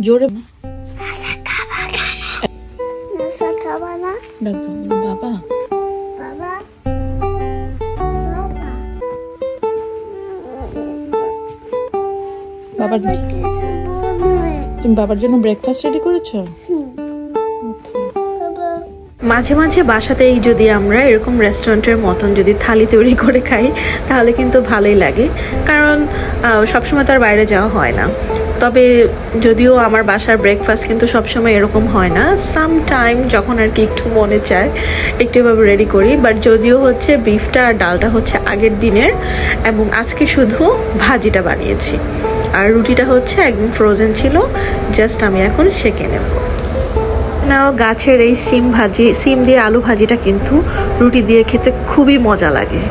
জোরে বাবা বাবার তুমি বাবার জন্য ব্রেকফাস্ট রেডি করেছো? মাঝে মাঝে বাসাতেই যদি আমরা এরকম রেস্টুরেন্টের মতন যদি থালি তৈরি করে খাই তাহলে কিন্তু ভালোই লাগে, কারণ সবসময় তো আর বাইরে যাওয়া হয় না। তবে যদিও আমার বাসার ব্রেকফাস্ট কিন্তু সবসময় এরকম হয় না, সাম টাইম যখন আর কি একটু মনে চায় একটু এভাবে রেডি করি। বাট যদিও হচ্ছে বিফটা আর ডালটা হচ্ছে আগের দিনের, এবং আজকে শুধু ভাজিটা বানিয়েছি, আর রুটিটা হচ্ছে একদম ফ্রোজেন ছিল, জাস্ট আমি এখন সেঁকে নেব। না, গাছের এই সিম দিয়ে আলু ভাজিটা কিন্তু রুটি দিয়ে খেতে খুবই মজা লাগে।